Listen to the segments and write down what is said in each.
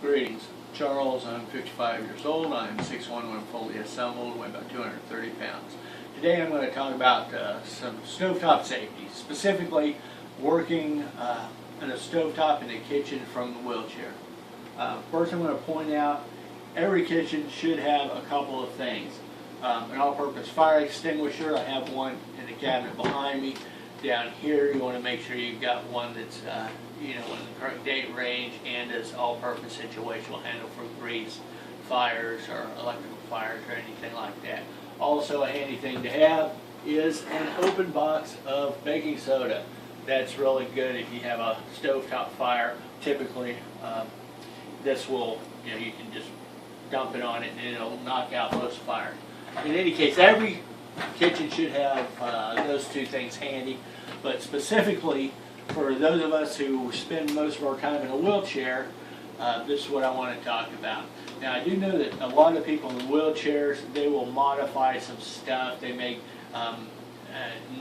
Greetings. Charles, I'm 55 years old. I'm 6'1" when fully assembled, weigh about 230 pounds. Today I'm going to talk about some stovetop safety, specifically working in a stovetop in the kitchen from the wheelchair. First I'm going to point out every kitchen should have a couple of things. An all-purpose fire extinguisher. I have one in the cabinet behind me. Down here you want to make sure you've got one that's in the correct date range and is all-purpose situational, handle for grease, fires, or electrical fires, or anything like that. Also, a handy thing to have is an open box of baking soda. That's really good if you have a stovetop fire. Typically, this will, you can just dump it on it and it'll knock out most fires. In any case, every kitchen should have those two things handy, but specifically for those of us who spend most of our time in a wheelchair, this is what I want to talk about. Now, I do know that a lot of people in wheelchairs, they will modify some stuff. They may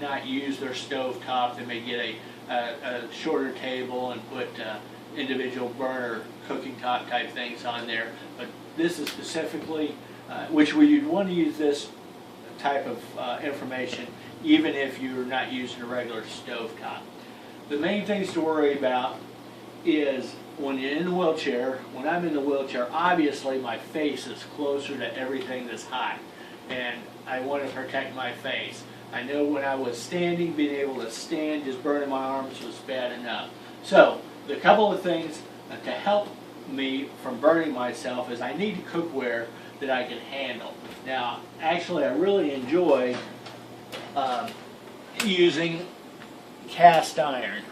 not use their stove top. They may get a shorter table and put individual burner cooking top type things on there. But this is specifically, which you'd want to use this type of information even if you're not using a regular stove top. The main things to worry about is when you're in the wheelchair. When I'm in the wheelchair, obviously my face is closer to everything that's hot, and I want to protect my face. I know when I was standing, being able to stand, just burning my arms was bad enough. So the couple of things to help me from burning myself is I need cookware that I can handle. Now, actually, I really enjoy using cast iron.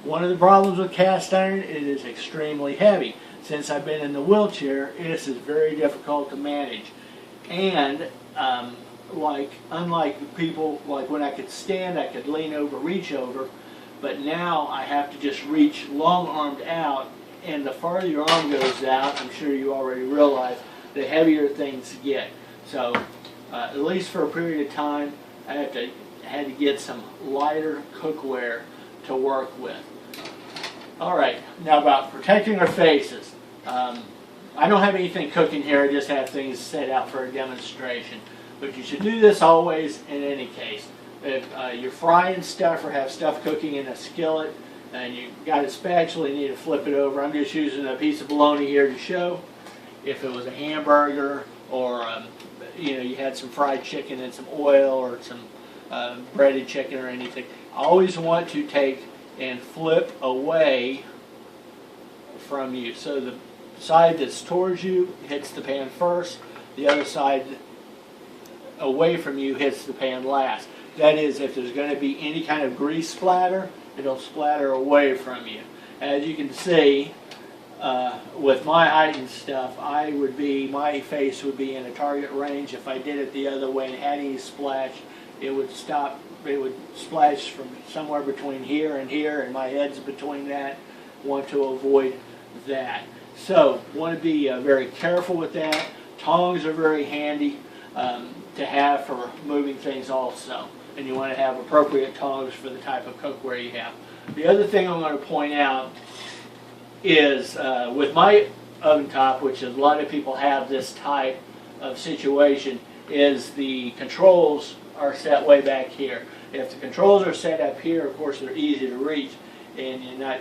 One of the problems with cast iron, it is extremely heavy. Since I've been in the wheelchair, this is very difficult to manage. And unlike people, like when I could stand, I could lean over, reach over, but now I have to just reach long-armed out, and the farther your arm goes out, I'm sure you already realize, the heavier things get. So at least for a period of time, I had to get some lighter cookware to work with. All right, now about protecting our faces. I don't have anything cooking here, I just have things set out for a demonstration. But you should do this always in any case. If you're frying stuff or have stuff cooking in a skillet and you got a spatula, you need to flip it over. I'm just using a piece of bologna here to show. If it was a hamburger or you had some fried chicken and some oil or some breaded chicken or anything, I always want to take and flip away from you. So the side that's towards you hits the pan first, the other side away from you hits the pan last. That is, if there's going to be any kind of grease splatter, it'll splatter away from you. As you can see, with my height and stuff, my face would be in a target range. If I did it the other way and had any splash, it would splash from somewhere between here, and my head's between that. Want to avoid that. So, want to be very careful with that. Tongs are very handy to have for moving things also. And you want to have appropriate tongs for the type of cookware you have. The other thing I'm going to point out is with my oven top, which a lot of people have this type of situation, is the controls are set way back here. If the controls are set up here, of course they're easy to reach and you're not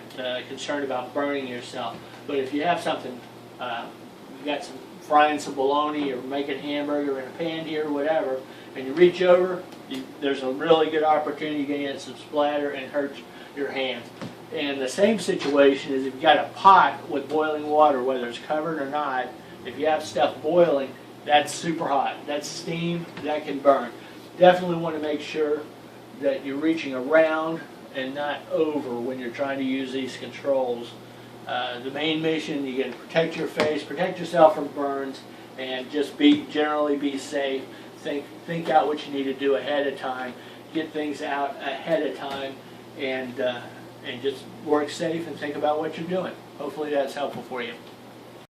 concerned about burning yourself. But if you have something, you got some frying some bologna or making hamburger in a pan here or whatever, and you reach over, there's a really good opportunity to get some splatter and hurt your hands. And the same situation is if you've got a pot with boiling water, whether it's covered or not, if you have stuff boiling, that's super hot. That's steam, that can burn. Definitely want to make sure that you're reaching around and not over when you're trying to use these controls. The main mission, you can protect your face, protect yourself from burns, and just generally be safe. Think out what you need to do ahead of time. Get things out ahead of time, and just work safe and think about what you're doing. Hopefully that's helpful for you.